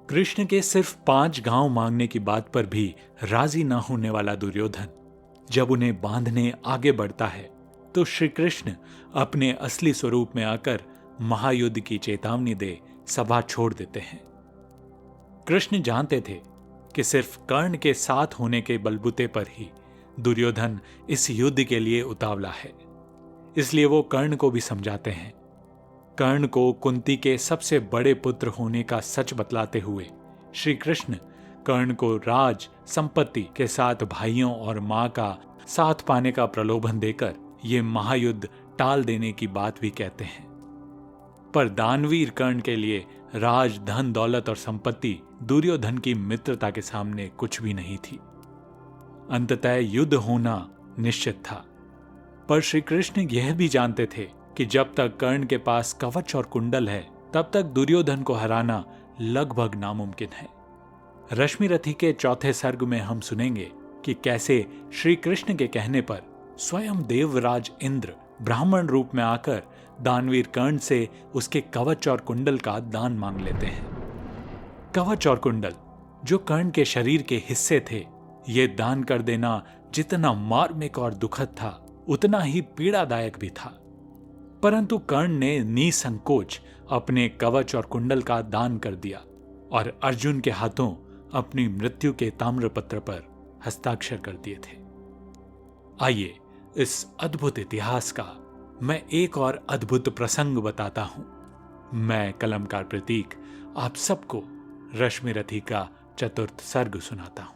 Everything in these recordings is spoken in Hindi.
कृष्ण के सिर्फ 5 गांव मांगने की बात पर भी राजी ना होने वाला दुर्योधन जब उन्हें बांधने आगे बढ़ता है तो श्री कृष्ण अपने असली स्वरूप में आकर महायुद्ध की चेतावनी दे सभा छोड़ देते हैं। कृष्ण जानते थे कि सिर्फ कर्ण के साथ होने के बलबूते पर ही दुर्योधन इस युद्ध के लिए उतावला है, इसलिए वो कर्ण को भी समझाते हैं। कर्ण को कुंती के सबसे बड़े पुत्र होने का सच बतलाते हुए श्री कृष्ण कर्ण को राज संपत्ति के साथ भाइयों और मां का साथ पाने का प्रलोभन देकर ये महायुद्ध टाल देने की बात भी कहते हैं। पर दानवीर कर्ण के लिए राज धन दौलत और संपत्ति दुर्योधन की मित्रता के सामने कुछ भी नहीं थी। अंततः युद्ध होना निश्चित था, पर श्री कृष्ण यह भी जानते थे कि जब तक कर्ण के पास कवच और कुंडल है तब तक दुर्योधन को हराना लगभग नामुमकिन है। रश्मिरथी के चौथे सर्ग में हम सुनेंगे कि कैसे श्री कृष्ण के कहने पर स्वयं देवराज इंद्र ब्राह्मण रूप में आकर दानवीर कर्ण से उसके कवच और कुंडल का दान मांग लेते हैं। कवच और कुंडल जो कर्ण के शरीर के हिस्से थे, ये दान कर देना जितना मार्मिक और दुखद था उतना ही पीड़ादायक भी था। परंतु कर्ण ने निसंकोच अपने कवच और कुंडल का दान कर दिया और अर्जुन के हाथों अपनी मृत्यु के ताम्रपत्र पर हस्ताक्षर कर दिए थे। आइए इस अद्भुत इतिहास का मैं एक और अद्भुत प्रसंग बताता हूं। मैं कलमकार प्रतीक आप सबको रश्मिरथी का चतुर्थ सर्ग सुनाता हूं।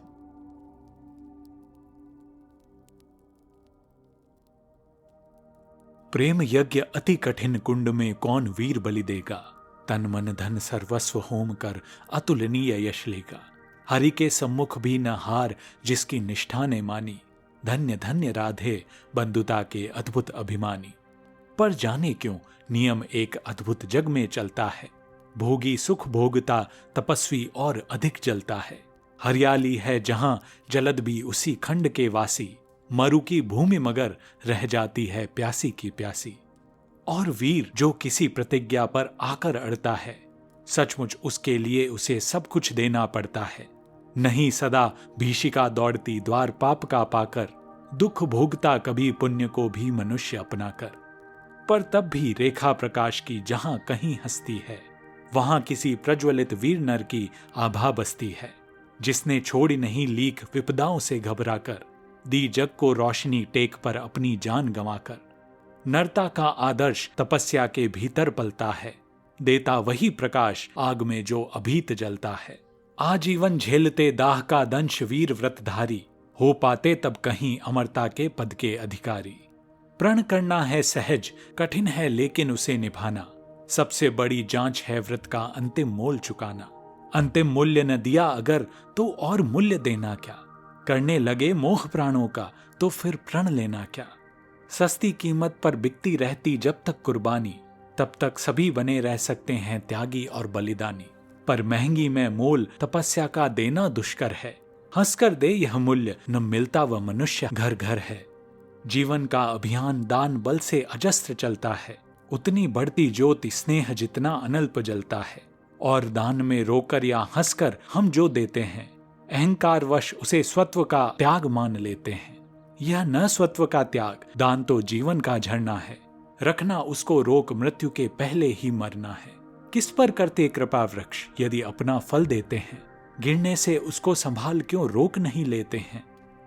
प्रेम यज्ञ अति कठिन कुंड में कौन वीर बलि देगा, तन मन धन सर्वस्व होम कर अतुलनीय यश लेगा। हरि के सम्मुख भी न हार जिसकी निष्ठा ने मानी, धन्य धन्य राधे बंधुता के अद्भुत अभिमानी। पर जाने क्यों नियम एक अद्भुत जग में चलता है, भोगी सुख भोगता तपस्वी और अधिक जलता है। हरियाली है जहां जलद भी उसी खंड के वासी, मरु की भूमि मगर रह जाती है प्यासी की प्यासी। और वीर जो किसी प्रतिज्ञा पर आकर अड़ता है, सचमुच उसके लिए उसे सब कुछ देना पड़ता है। नहीं सदा भीषिका दौड़ती द्वार पाप का पाकर, दुख भोगता कभी पुण्य को भी मनुष्य अपना कर। पर तब भी रेखा प्रकाश की जहां कहीं हस्ती है, वहां किसी प्रज्वलित वीर नर की आभा बसती है, जिसने छोड़ी नहीं लीक विपदाओं से घबरा कर, दी जग को रोशनी टेक पर अपनी जान गंवाकर। नरता का आदर्श तपस्या के भीतर पलता है, देता वही प्रकाश आग में जो अभीत जलता है। आजीवन झेलते दाह का दंश वीर व्रतधारी, हो पाते तब कहीं अमरता के पद के अधिकारी। प्रण करना है सहज कठिन है लेकिन उसे निभाना, सबसे बड़ी जांच है व्रत का अंतिम मोल चुकाना। अंतिम मूल्य न दिया अगर तो और मूल्य देना क्या, करने लगे मोह प्राणों का तो फिर प्रण लेना क्या। सस्ती कीमत पर बिकती रहती जब तक कुर्बानी, तब तक सभी बने रह सकते हैं त्यागी और बलिदानी। पर महंगी में मोल तपस्या का देना दुष्कर है, हंसकर दे यह मूल्य न मिलता वह मनुष्य घर घर है। जीवन का अभियान दान बल से अजस्त्र चलता है, उतनी बढ़ती ज्योति स्नेह जितना अनल्प जलता है। और दान में रोकर या हंसकर हम जो देते हैं, अहंकारवश उसे स्वत्व का त्याग मान लेते हैं। यह न स्वत्व का त्याग, दान तो जीवन का झरना है, रखना उसको रोक मृत्यु के पहले ही मरना है। किस पर करते कृपा वृक्ष यदि अपना फल देते हैं, गिरने से उसको संभाल क्यों रोक नहीं लेते हैं।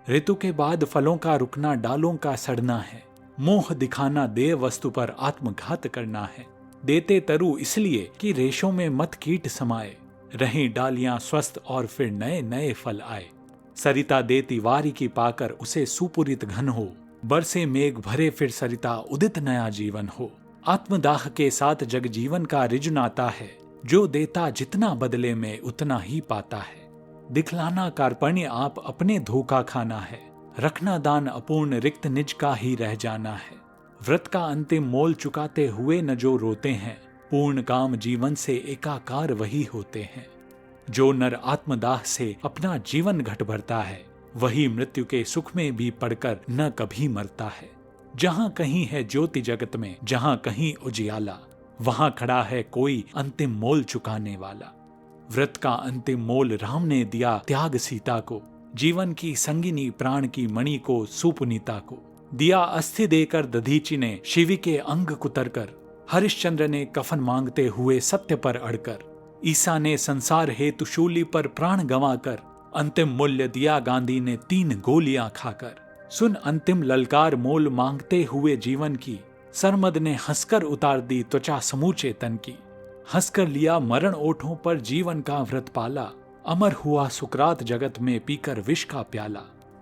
ऋतु के बाद फलों का रुकना डालों का सड़ना है, मोह दिखाना देय वस्तु पर आत्मघात करना है। देते तरु इसलिए कि रेशों में मत कीट समाये, रहें डालियां स्वस्थ और फिर नए नए फल आए। सरिता देती वारी की पाकर उसे सुपुरित घन हो, बरसे मेघ भरे फिर सरिता उदित नया जीवन हो। आत्मदाह के साथ जग जीवन का रिज नाता है, जो देता जितना बदले में उतना ही पाता है। दिखलाना कार्पण्य आप अपने धोखा खाना है, रखना दान अपूर्ण रिक्त निज का ही रह जाना है। व्रत का अंतिम मोल चुकाते हुए न जो रोते हैं, पूर्ण काम जीवन से एकाकार वही होते हैं। जो नर आत्मदाह से अपना जीवन घट भरता है, वही मृत्यु के सुख में भी पड़कर न कभी मरता है। जहां कहीं है ज्योति जगत में, जहां कहीं उजियाला, वहां खड़ा है कोई अंतिम मोल चुकाने वाला। व्रत का अंतिम मोल राम ने दिया त्याग सीता को, जीवन की संगिनी प्राण की मणि को सुपुनीता को। दिया अस्थि देकर दधीचि ने शिवी के अंग कुतर कर, हरिश्चंद्र ने कफन मांगते हुए सत्य पर अड़कर, ईसा ने संसार हेतु शूली पर प्राण गंवाकर, अंतिम मूल्य दिया गांधी ने 3 गोलियां खाकर। सुन अंतिम ललकार मोल मांगते हुए जीवन की, सरमद ने हंसकर उतार दी त्वचा समूचे तन की। हंसकर लिया मरण ओठों पर जीवन का व्रत पाला, अमर हुआ सुकरात जगत में पीकर विष का प्याला।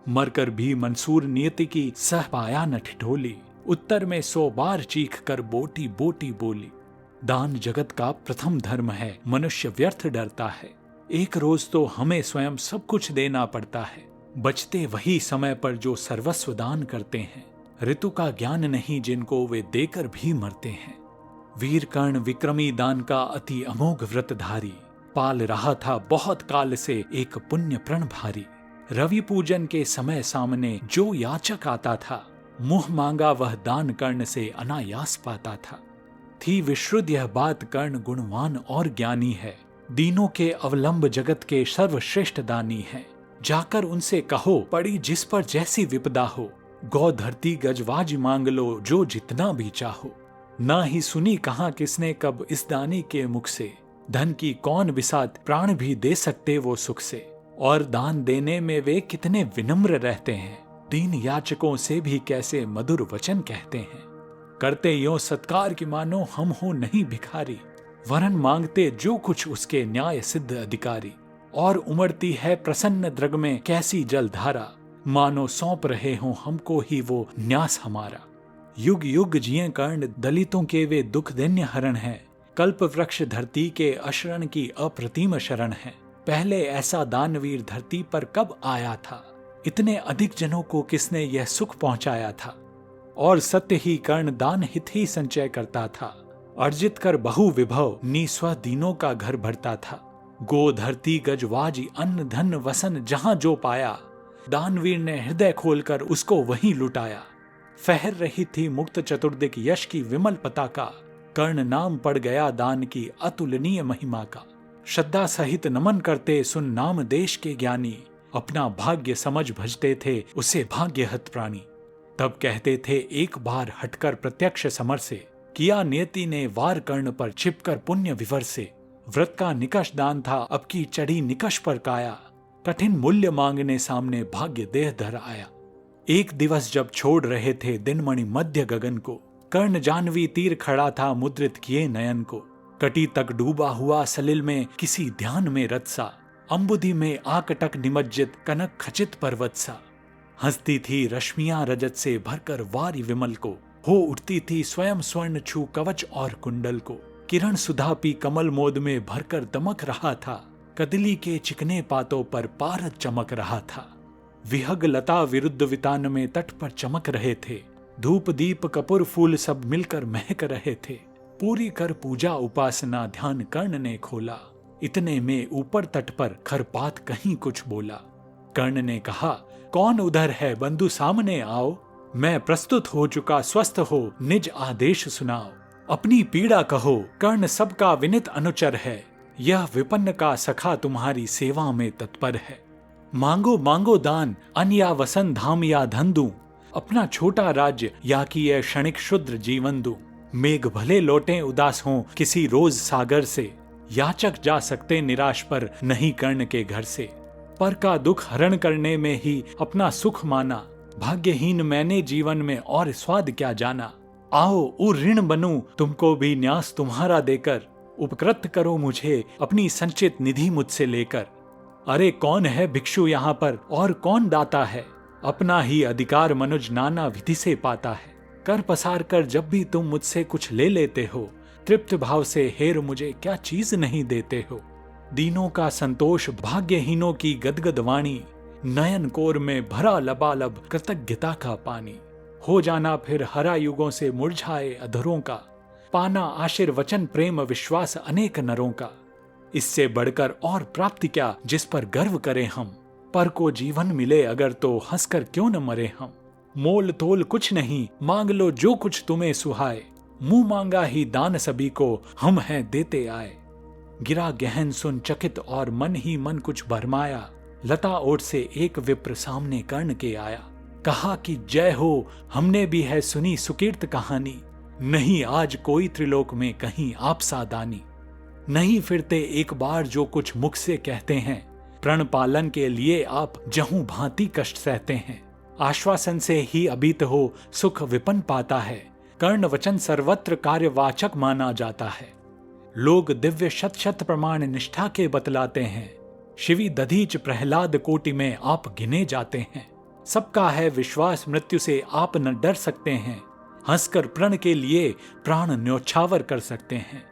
मरकर भी मंसूर नियति की सह पाया न ठिठोली, उत्तर में 100 बार चीख कर बोटी बोटी बोली। दान जगत का प्रथम धर्म है, मनुष्य व्यर्थ डरता है, एक रोज तो हमें स्वयं सब कुछ देना पड़ता है। बचते वही समय पर जो सर्वस्व दान करते हैं, ऋतु का ज्ञान नहीं जिनको वे देकर भी मरते हैं। वीर कर्ण विक्रमी दान का अति अमोघ व्रतधारी, पाल रहा था बहुत काल से एक पुण्य प्रण भारी। रवि पूजन के समय सामने जो याचक आता था, मुंह मांगा वह दान कर्ण से अनायास पाता था। थी विश्रुत यह बात कर्ण गुणवान और ज्ञानी है, दीनों के अवलंब जगत के सर्वश्रेष्ठ दानी है। जाकर उनसे कहो पड़ी जिस पर जैसी विपदा हो, गौ धरती गजवाज मांग लो जो जितना भी चाहो। ना ही सुनी कहाँ किसने कब इस दानी के मुख से, धन की कौन बिसात प्राण भी दे सकते वो सुख से। और दान देने में वे कितने विनम्र रहते हैं, दीन याचकों से भी कैसे मधुर वचन कहते हैं। करते यो सत्कार की मानो हम हो नहीं भिखारी, वरन मांगते जो कुछ उसके न्याय सिद्ध अधिकारी। और उमड़ती है प्रसन्न द्रग में कैसी जलधारा, मानो सौंप रहे हों हमको ही वो न्यास हमारा। युग युग जिये कर्ण दलितों के वे दुख दैन्य हरण है, कल्प वृक्ष धरती के अशरण की अप्रतिम शरण है। पहले ऐसा दानवीर धरती पर कब आया था, इतने अधिक जनों को किसने यह सुख पहुंचाया था। और सत्य ही कर्ण दान हित ही संचय करता था, अर्जित कर बहु विभव निस्व दीनों का घर भरता था। गो धरती गजवाजी अन्न धन वसन जहां जो पाया, दानवीर ने हृदय खोलकर उसको वहीं लुटाया। फहर रही थी मुक्त चतुर्दिक यश की विमल पताका, कर्ण नाम पड़ गया दान की अतुलनीय महिमा का। श्रद्धा सहित नमन करते सुन नाम देश के ज्ञानी, अपना भाग्य समझ भजते थे उसे भाग्यहत प्राणी। तब कहते थे एक बार हटकर प्रत्यक्ष समर से, किया नियति ने वार कर्ण पर छिपकर पुण्य विवर से। व्रत का निकष दान था अब की चढ़ी निकष पर काया, कठिन मूल्य मांगने सामने भाग्य देह धर आया। एक दिवस जब छोड़ रहे थे दिनमणि मध्य गगन को, कर्ण जानवी तीर खड़ा था मुद्रित किए नयन को। कटी तक डूबा हुआ सलिल में किसी ध्यान में रत सा, अंबुधि में आकटक निमज्जित कनक खचित पर्वत सा। हंसती थी रश्मियां रजत से भरकर वारी विमल को, हो उठती थी स्वयं स्वर्ण छू कवच और कुंडल को। किरण सुधा पी कमल मोद में भरकर दमक रहा था, कदली के चिकने पातों पर पारद चमक रहा था। विहग लता विरुद्ध वितान में तट पर चमक रहे थे, धूप दीप कपूर फूल सब मिलकर महक रहे थे। पूरी कर पूजा उपासना ध्यान कर्ण ने खोला, इतने में ऊपर तट पर खरपात कहीं कुछ बोला। कर्ण ने कहा कौन उधर है बंधु सामने आओ, मैं प्रस्तुत हो चुका स्वस्थ हो निज आदेश सुनाओ। अपनी पीड़ा कहो कर्ण सबका विनित अनुचर है, यह विपन्न का सखा तुम्हारी सेवा में तत्पर है। मांगो मांगो दान अन्न या वसन धाम या धन दूं, अपना छोटा राज्य या कि यह क्षणिक क्षुद्र जीवन दूं। मेघ भले लौटे उदास हों किसी रोज सागर से, याचक जा सकते निराश पर नहीं कर्ण के घर से। पर का दुख हरण करने में ही अपना सुख माना, भाग्यहीन मैंने जीवन में और स्वाद क्या जाना। आओ उ ऋण बनूं तुमको भी न्यास तुम्हारा देकर, उपकृत करो मुझे अपनी संचित निधि मुझसे लेकर। अरे कौन है भिक्षु यहाँ पर और कौन दाता है, अपना ही अधिकार मनुज नाना विधि से पाता है। कर पसार कर जब भी तुम मुझसे कुछ ले लेते हो, तृप्त भाव से हेर मुझे क्या चीज नहीं देते हो। दीनों का संतोष भाग्यहीनों की गदगद वाणी, नयन कोर में भरा लबालब कृतज्ञता का पानी। हो जाना फिर हरा युगों से मुरझाए अधरों का, पाना आशीर्वचन प्रेम विश्वास अनेक नरों का। इससे बढ़कर और प्राप्ति क्या जिस पर गर्व करें हम, पर को जीवन मिले अगर तो हंसकर क्यों न मरे हम। मोल तोल कुछ नहीं मांग लो जो कुछ तुम्हें सुहाए, मुंह मांगा ही दान सभी को हम हैं देते आए। गिरा गहन सुन चकित और मन ही मन कुछ भरमाया। लता ओट से एक विप्र सामने कर्ण के आया। कहा कि जय हो, हमने भी है सुनी सुकीर्त कहानी। नहीं आज कोई त्रिलोक में कहीं आप सा दानी। नहीं फिरते एक बार जो कुछ मुख से कहते हैं। प्रण पालन के लिए आप जहूं भांति कष्ट सहते हैं। आश्वासन से ही अबीत हो सुख विपन पाता है। कर्ण वचन सर्वत्र कार्यवाचक माना जाता है। लोग दिव्य शत शत प्रमाण निष्ठा के बतलाते हैं। शिवी दधीच प्रहलाद कोटि में आप गिने जाते हैं। सबका है विश्वास मृत्यु से आप न डर सकते हैं। हंसकर प्रण के लिए प्राण न्योछावर कर सकते हैं।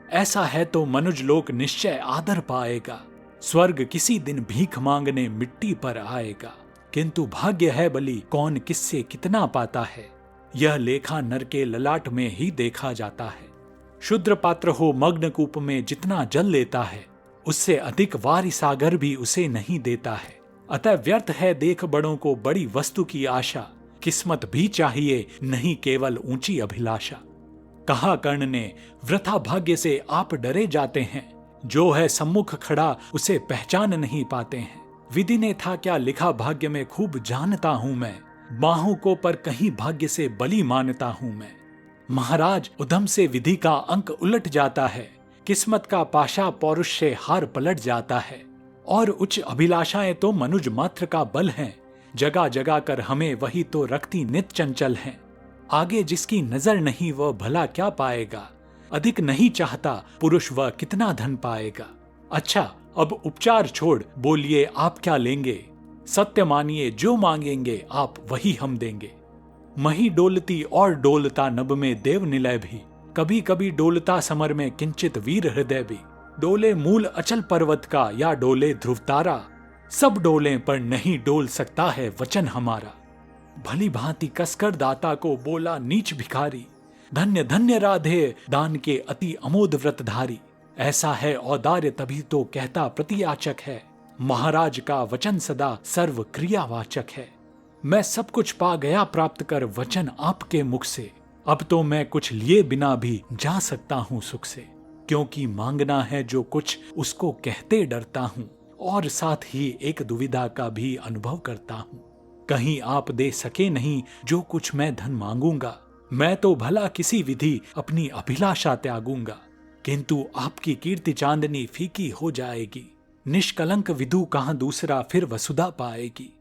ऐसा है तो मनुज लोक निश्चय आदर पाएगा। स्वर्ग किसी दिन भीख मांगने मिट्टी पर आएगा। किंतु भाग्य है बली कौन किससे कितना पाता है। यह लेखा नर के ललाट में ही देखा जाता है। शुद्र पात्र हो मग्न कूप में जितना जल लेता है, उससे अधिक वारि सागर भी उसे नहीं देता है। अतः व्यर्थ है देख बड़ों को बड़ी वस्तु की आशा। किस्मत भी चाहिए नहीं केवल ऊंची अभिलाषा। कहा कर्ण ने वृथा भाग्य से आप डरे जाते हैं। जो है सम्मुख खड़ा उसे पहचान नहीं पाते हैं। विधि ने था क्या लिखा भाग्य में खूब जानता हूं मैं। बाहों को पर कहीं भाग्य से बली मानता हूं मैं। महाराज उधम से विधि का अंक उलट जाता है। किस्मत का पाशा पौरुष से हार पलट जाता है। और उच्च अभिलाषाएं तो मनुज मात्र का बल हैं। जगा जगा कर हमें वही तो रखती नित चंचल हैं। आगे जिसकी नजर नहीं वह भला क्या पाएगा। अधिक नहीं चाहता पुरुष वह कितना धन पाएगा। अच्छा अब उपचार छोड़ बोलिए आप क्या लेंगे। सत्य मानिए जो मांगेंगे आप वही हम देंगे। मही डोलती और डोलता नभ में देव निलय भी। कभी कभी डोलता समर में किंचित वीर हृदय भी। डोले मूल अचल पर्वत का या डोले ध्रुव तारा। सब डोले पर नहीं डोल सकता है वचन हमारा। भली भांति कसकर दाता को बोला नीच भिखारी। धन्य धन्य राधे दान के अति अमोद व्रतधारी। ऐसा है औदार्य तभी तो कहता प्रतियाचक है। महाराज का वचन सदा सर्व क्रियावाचक है। मैं सब कुछ पा गया प्राप्त कर वचन आपके मुख से। अब तो मैं कुछ लिए बिना भी जा सकता हूँ सुख से। क्योंकि मांगना है जो कुछ उसको कहते डरता हूँ। और साथ ही एक दुविधा का भी अनुभव करता हूँ। कहीं आप दे सके नहीं जो कुछ मैं धन मांगूंगा। मैं तो भला किसी विधि अपनी अभिलाषा त्यागूंगा। किंतु आपकी कीर्ति चांदनी फीकी हो जाएगी। निष्कलंक विधु कहां दूसरा फिर वसुधा पाएगी।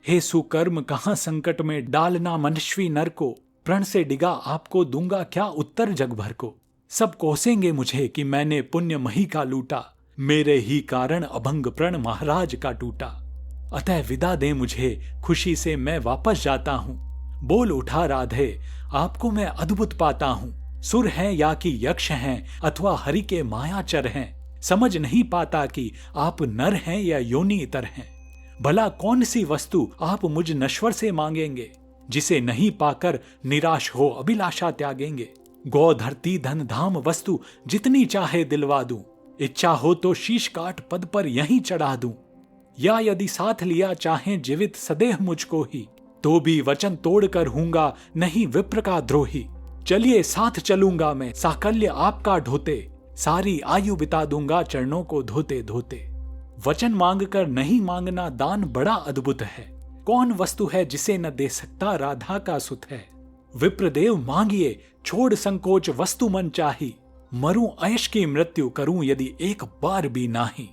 हे सुकर्म कहां संकट में डालना मनुष्वी नर को। प्रण से डिगा आपको दूंगा क्या उत्तर जग भर को। सब कोसेंगे मुझे कि मैंने पुण्य मही का लूटा। मेरे ही कारण अभंग प्रण महाराज का टूटा। अतः विदा दे मुझे खुशी से मैं वापस जाता हूँ। बोल उठा राधे आपको मैं अद्भुत पाता हूँ। सुर हैं या कि यक्ष हैं अथवा हरि के मायाचर हैं। समझ नहीं पाता कि आप नर हैं या योनि इतर हैं। भला कौन सी वस्तु आप मुझ नश्वर से मांगेंगे। जिसे नहीं पाकर निराश हो अभिलाषा त्यागेंगे। गौ धरती धन धाम वस्तु जितनी चाहे दिलवा दूं। इच्छा हो तो शीश काट पद पर यहीं चढ़ा दूं। या यदि साथ लिया चाहे जीवित सदेह मुझको ही। तो भी वचन तोड़कर हूंगा नहीं विप्र का द्रोही। चलिए साथ चलूंगा मैं साकल्य आपका ढोते। सारी आयु बिता दूंगा चरणों को धोते धोते। वचन मांग कर नहीं मांगना दान बड़ा अद्भुत है। कौन वस्तु है जिसे न दे सकता राधा का सुत है। विप्रदेव मांगिए छोड़ संकोच वस्तु मन चाही। मरूं ऐश की मृत्यु करूं यदि एक बार भी नाही।